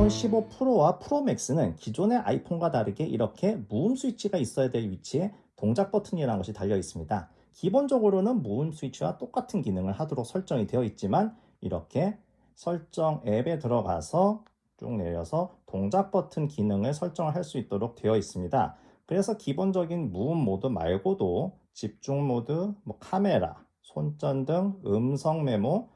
아이폰 15 프로와 프로 맥스는 기존의 아이폰과 다르게 이렇게 무음 스위치가 있어야 될 위치에 동작 버튼이라는 것이 달려 있습니다. 기본적으로는 무음 스위치와 똑같은 기능을 하도록 설정이 되어 있지만 이렇게 설정 앱에 들어가서 쭉 내려서 동작 버튼 기능을 설정을 할 수 있도록 되어 있습니다. 그래서 기본적인 무음 모드 말고도 집중 모드, 카메라, 손전 등 음성 메모,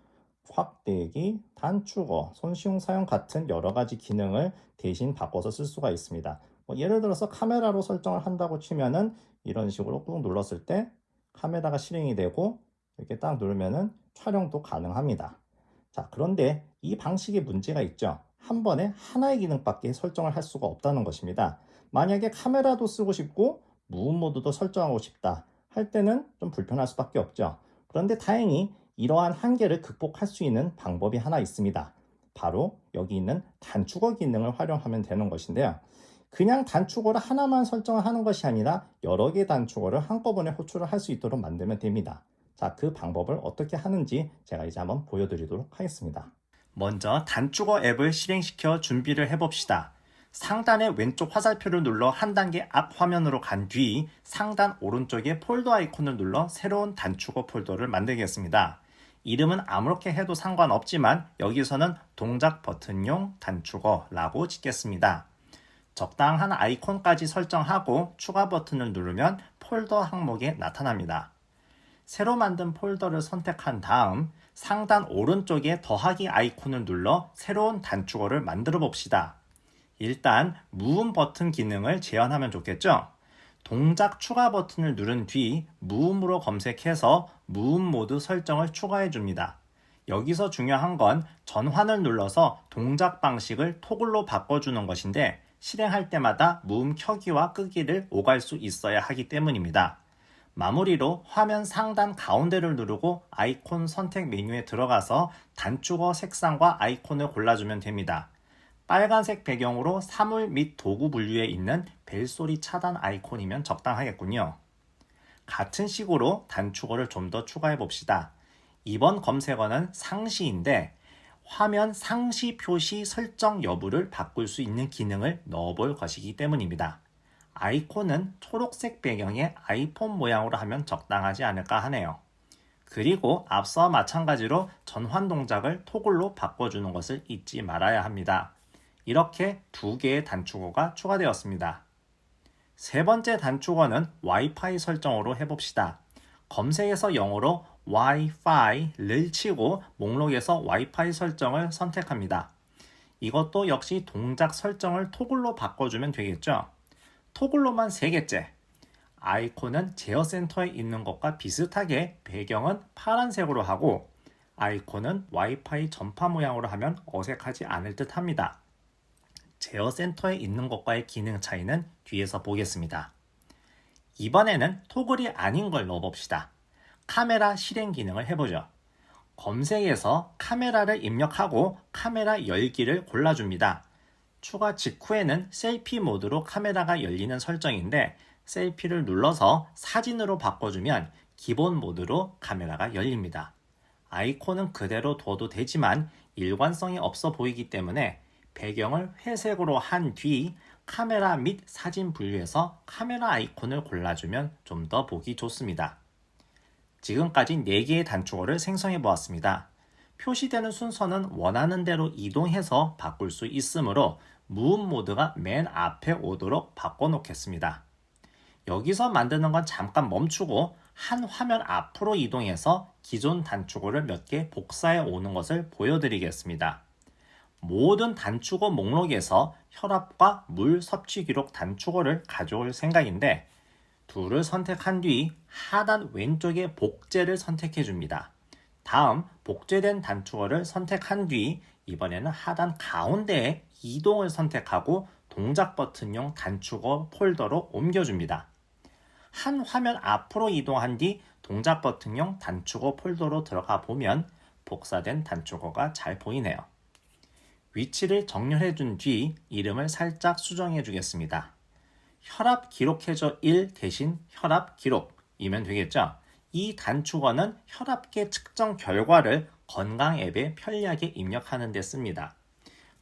확대기, 단축어, 손시용 사용 같은 여러 가지 기능을 대신 바꿔서 쓸 수가 있습니다. 예를 들어서 카메라로 설정을 한다고 치면은 이런 식으로 꾹 눌렀을 때 카메라가 실행이 되고 이렇게 딱 누르면은 촬영도 가능합니다. 자, 그런데 이 방식에 문제가 있죠. 한 번에 하나의 기능밖에 설정을 할 수가 없다는 것입니다. 만약에 카메라도 쓰고 싶고 무음 모드도 설정하고 싶다 할 때는 좀 불편할 수밖에 없죠. 그런데 다행히 이러한 한계를 극복할 수 있는 방법이 하나 있습니다. 바로 여기 있는 단축어 기능을 활용하면 되는 것인데요. 그냥 단축어를 하나만 설정을 하는 것이 아니라 여러 개의 단축어를 한꺼번에 호출을 할 수 있도록 만들면 됩니다. 자, 그 방법을 어떻게 하는지 제가 이제 한번 보여드리도록 하겠습니다. 먼저 단축어 앱을 실행시켜 준비를 해봅시다. 상단의 왼쪽 화살표를 눌러 한 단계 앞 화면으로 간 뒤 상단 오른쪽에 폴더 아이콘을 눌러 새로운 단축어 폴더를 만들겠습니다. 이름은 아무렇게 해도 상관없지만 여기서는 동작 버튼용 단축어라고 짓겠습니다. 적당한 아이콘까지 설정하고 추가 버튼을 누르면 폴더 항목에 나타납니다. 새로 만든 폴더를 선택한 다음 상단 오른쪽에 더하기 아이콘을 눌러 새로운 단축어를 만들어 봅시다. 일단 무음 버튼 기능을 제한하면 좋겠죠? 동작 추가 버튼을 누른 뒤 무음으로 검색해서 무음 모드 설정을 추가해 줍니다. 여기서 중요한 건 전환을 눌러서 동작 방식을 토글로 바꿔주는 것인데 실행할 때마다 무음 켜기와 끄기를 오갈 수 있어야 하기 때문입니다. 마무리로 화면 상단 가운데를 누르고 아이콘 선택 메뉴에 들어가서 단축어 색상과 아이콘을 골라주면 됩니다. 빨간색 배경으로 사물 및 도구 분류에 있는 벨소리 차단 아이콘이면 적당하겠군요. 같은 식으로 단축어를 좀 더 추가해 봅시다. 이번 검색어는 상시인데 화면 상시 표시 설정 여부를 바꿀 수 있는 기능을 넣어볼 것이기 때문입니다. 아이콘은 초록색 배경에 아이폰 모양으로 하면 적당하지 않을까 하네요. 그리고 앞서와 마찬가지로 전환 동작을 토글로 바꿔주는 것을 잊지 말아야 합니다. 이렇게 두 개의 단축어가 추가되었습니다. 세 번째 단축어는 와이파이 설정으로 해봅시다. 검색에서 영어로 Wi-Fi를 치고 목록에서 와이파이 설정을 선택합니다. 이것도 역시 동작 설정을 토글로 바꿔주면 되겠죠. 토글로만 3개째. 아이콘은 제어 센터에 있는 것과 비슷하게 배경은 파란색으로 하고 아이콘은 와이파이 전파 모양으로 하면 어색하지 않을 듯 합니다. 제어 센터에 있는 것과의 기능 차이는 뒤에서 보겠습니다. 이번에는 토글이 아닌 걸 넣어봅시다. 카메라 실행 기능을 해보죠. 검색에서 카메라를 입력하고 카메라 열기를 골라줍니다. 추가 직후에는 셀피 모드로 카메라가 열리는 설정인데 셀피를 눌러서 사진으로 바꿔주면 기본 모드로 카메라가 열립니다. 아이콘은 그대로 둬도 되지만 일관성이 없어 보이기 때문에 배경을 회색으로 한 뒤 카메라 및 사진 분류에서 카메라 아이콘을 골라주면 좀 더 보기 좋습니다. 지금까지 4개의 단축어를 생성해 보았습니다. 표시되는 순서는 원하는 대로 이동해서 바꿀 수 있으므로 무음 모드가 맨 앞에 오도록 바꿔놓겠습니다. 여기서 만드는 건 잠깐 멈추고 한 화면 앞으로 이동해서 기존 단축어를 몇 개 복사해 오는 것을 보여드리겠습니다. 모든 단축어 목록에서 혈압과 물 섭취 기록 단축어를 가져올 생각인데 둘을 선택한 뒤 하단 왼쪽에 복제를 선택해 줍니다. 다음 복제된 단축어를 선택한 뒤 이번에는 하단 가운데에 이동을 선택하고 동작 버튼용 단축어 폴더로 옮겨줍니다. 한 화면 앞으로 이동한 뒤 동작 버튼용 단축어 폴더로 들어가 보면 복사된 단축어가 잘 보이네요. 위치를 정렬해 준 뒤 이름을 살짝 수정해 주겠습니다. 혈압 기록해줘 1 대신 혈압 기록이면 되겠죠. 이 단축어는 혈압계 측정 결과를 건강 앱에 편리하게 입력하는 데 씁니다.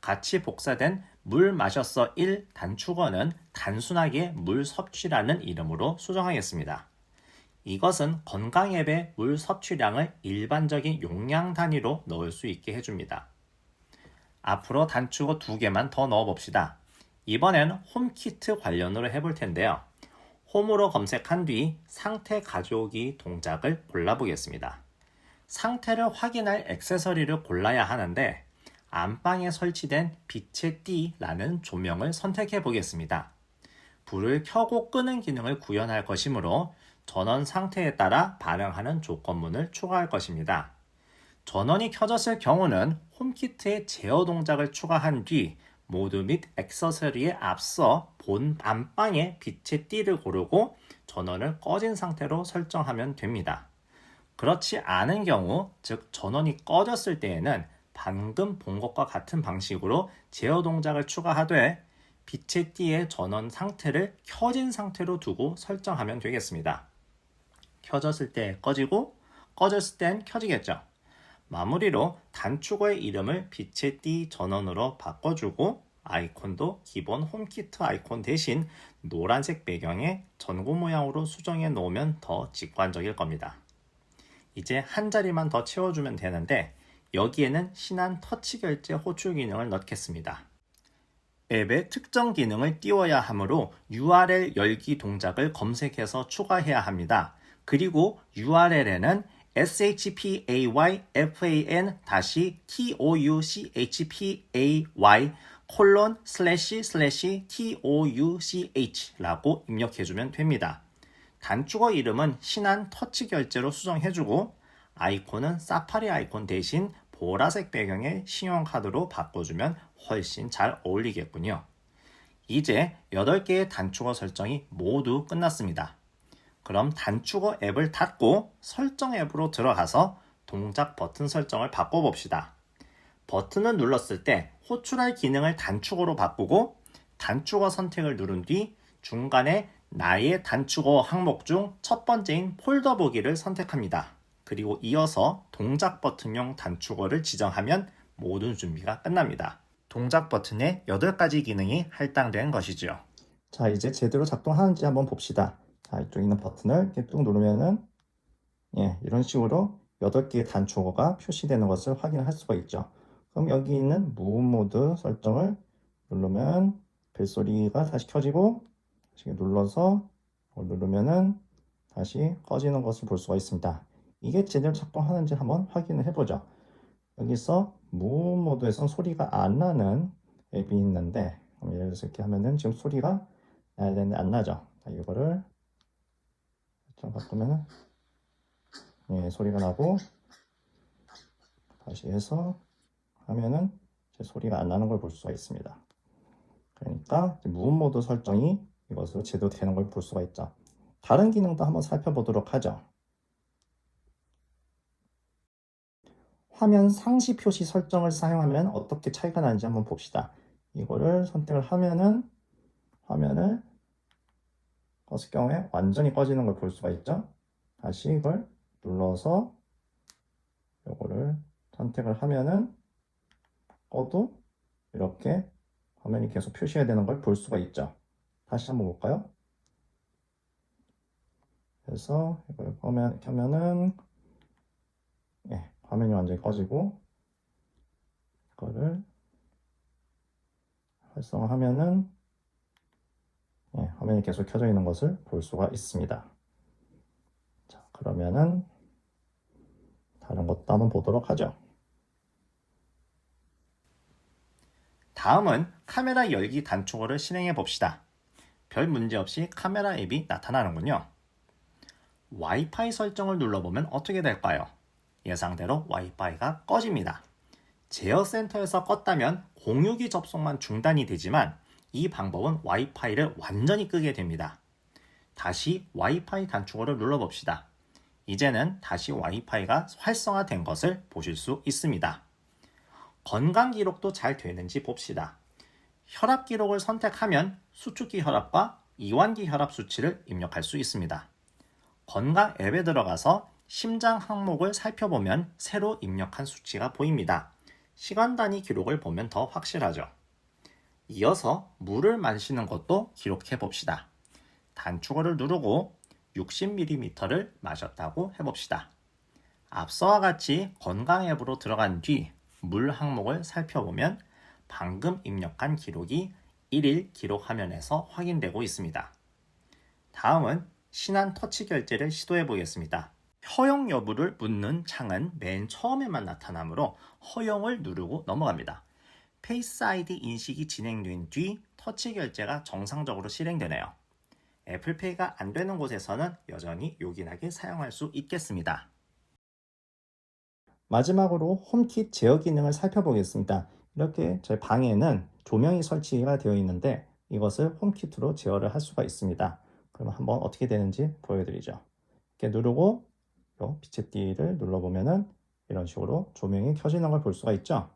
같이 복사된 물 마셨어 1 단축어는 단순하게 물 섭취라는 이름으로 수정하겠습니다. 이것은 건강 앱의 물 섭취량을 일반적인 용량 단위로 넣을 수 있게 해줍니다. 앞으로 단축어 2개만 더 넣어봅시다. 이번엔 홈키트 관련으로 해볼 텐데요. 홈으로 검색한 뒤 상태 가져오기 동작을 골라보겠습니다. 상태를 확인할 액세서리를 골라야 하는데 안방에 설치된 빛의 띠라는 조명을 선택해 보겠습니다. 불을 켜고 끄는 기능을 구현할 것이므로 전원 상태에 따라 발행하는 조건문을 추가할 것입니다. 전원이 켜졌을 경우는 홈키트에 제어 동작을 추가한 뒤 모드 및 액세서리에 앞서 본 안방의 빛의 띠를 고르고 전원을 꺼진 상태로 설정하면 됩니다. 그렇지 않은 경우, 즉 전원이 꺼졌을 때에는 방금 본 것과 같은 방식으로 제어 동작을 추가하되 빛의 띠의 전원 상태를 켜진 상태로 두고 설정하면 되겠습니다. 켜졌을 때 꺼지고 꺼졌을 땐 켜지겠죠. 마무리로 단축어의 이름을 빛의 띠 전원으로 바꿔주고 아이콘도 기본 홈키트 아이콘 대신 노란색 배경에 전구 모양으로 수정해 놓으면 더 직관적일 겁니다. 이제 한 자리만 더 채워주면 되는데 여기에는 신한 터치 결제 호출 기능을 넣겠습니다. 앱에 특정 기능을 띄워야 하므로 URL 열기 동작을 검색해서 추가해야 합니다. 그리고 URL에는 shpayfan-touchpay://touch 라고 입력해주면 됩니다. 단축어 이름은 신한 터치 결제로 수정해주고 아이콘은 사파리 아이콘 대신 보라색 배경의 신용카드로 바꿔주면 훨씬 잘 어울리겠군요. 이제 8개의 단축어 설정이 모두 끝났습니다. 그럼 단축어 앱을 닫고 설정 앱으로 들어가서 동작 버튼 설정을 바꿔봅시다. 버튼을 눌렀을 때 호출할 기능을 단축어로 바꾸고 단축어 선택을 누른 뒤 중간에 나의 단축어 항목 중 첫 번째인 폴더 보기를 선택합니다. 그리고 이어서 동작 버튼용 단축어를 지정하면 모든 준비가 끝납니다. 동작 버튼에 8가지 기능이 할당된 것이죠. 자, 이제 제대로 작동하는지 한번 봅시다. 자, 이쪽에 있는 버튼을 이렇게 뚝 누르면은 이런 식으로 8개의 단축어가 표시되는 것을 확인할 수가 있죠. 그럼 여기 있는 무음 모드 설정을 누르면 벨소리가 다시 켜지고 다시 눌러서 누르면은 다시 꺼지는 것을 볼 수가 있습니다. 이게 제대로 작동하는지 한번 확인을 해보죠. 여기서 무음 모드에서 소리가 안 나는 앱이 있는데 예를 들어서 이렇게 하면은 지금 소리가 나야 되는데 안 나죠. 자, 이거를 좀 바꾸면은 소리가 나고 다시 해서 하면은 소리가 안 나는 걸 볼 수가 있습니다. 그러니까 무음 모드 설정이 이것으로 제대로 되는 걸 볼 수가 있죠. 다른 기능도 한번 살펴보도록 하죠. 화면 상시 표시 설정을 사용하면 어떻게 차이가 나는지 한번 봅시다. 이거를 선택을 하면은 화면을 껐을 경우에 완전히 꺼지는 걸 볼 수가 있죠. 다시 이걸 눌러서 이거를 선택을 하면은 꺼도 이렇게 화면이 계속 표시해야 되는 걸 볼 수가 있죠. 다시 한번 볼까요? 그래서 이걸 켜면은 화면이 완전히 꺼지고 이거를 활성화하면은 화면이 계속 켜져 있는 것을 볼 수가 있습니다. 자, 그러면은 다른 것도 한번 보도록 하죠. 다음은 카메라 열기 단축어를 실행해 봅시다. 별 문제 없이 카메라 앱이 나타나는군요. 와이파이 설정을 눌러보면 어떻게 될까요? 예상대로 와이파이가 꺼집니다. 제어센터에서 껐다면 공유기 접속만 중단이 되지만 이 방법은 와이파이를 완전히 끄게 됩니다. 다시 와이파이 단축어를 눌러봅시다. 이제는 다시 와이파이가 활성화된 것을 보실 수 있습니다. 건강 기록도 잘 되는지 봅시다. 혈압 기록을 선택하면 수축기 혈압과 이완기 혈압 수치를 입력할 수 있습니다. 건강 앱에 들어가서 심장 항목을 살펴보면 새로 입력한 수치가 보입니다. 시간 단위 기록을 보면 더 확실하죠. 이어서 물을 마시는 것도 기록해 봅시다. 단축어를 누르고 60ml를 마셨다고 해봅시다. 앞서와 같이 건강 앱으로 들어간 뒤 물 항목을 살펴보면 방금 입력한 기록이 1일 기록 화면에서 확인되고 있습니다. 다음은 신한 터치 결제를 시도해 보겠습니다. 허용 여부를 묻는 창은 맨 처음에만 나타나므로 허용을 누르고 넘어갑니다. 페이스 아이디 인식이 진행된 뒤 터치 결제가 정상적으로 실행되네요. 애플페이가 안 되는 곳에서는 여전히 요긴하게 사용할 수 있겠습니다. 마지막으로 홈킷 제어 기능을 살펴보겠습니다. 이렇게 저희 방에는 조명이 설치가 되어 있는데 이것을 홈킷으로 제어를 할 수가 있습니다. 그럼 한번 어떻게 되는지 보여드리죠. 이렇게 누르고 빛의 띠를 눌러보면은 이런 식으로 조명이 켜지는 걸 볼 수가 있죠.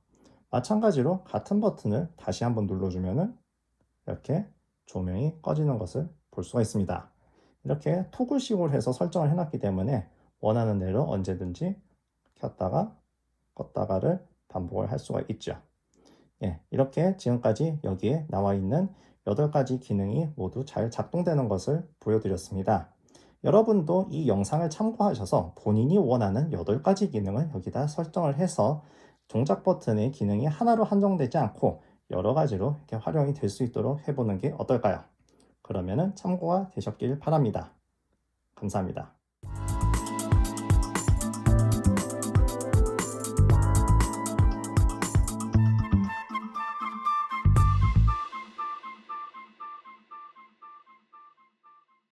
마찬가지로 같은 버튼을 다시 한번 눌러주면은 이렇게 조명이 꺼지는 것을 볼 수가 있습니다. 이렇게 토글식으로 해서 설정을 해놨기 때문에 원하는 대로 언제든지 켰다가 껐다가를 반복을 할 수가 있죠. 예, 이렇게 지금까지 여기에 나와 있는 8가지 기능이 모두 잘 작동되는 것을 보여드렸습니다. 여러분도 이 영상을 참고하셔서 본인이 원하는 8가지 기능을 여기다 설정을 해서 동작 버튼의 기능이 하나로 한정되지 않고 여러 가지로 이렇게 활용이 될 수 있도록 해보는 게 어떨까요? 그러면은 참고가 되셨길 바랍니다. 감사합니다.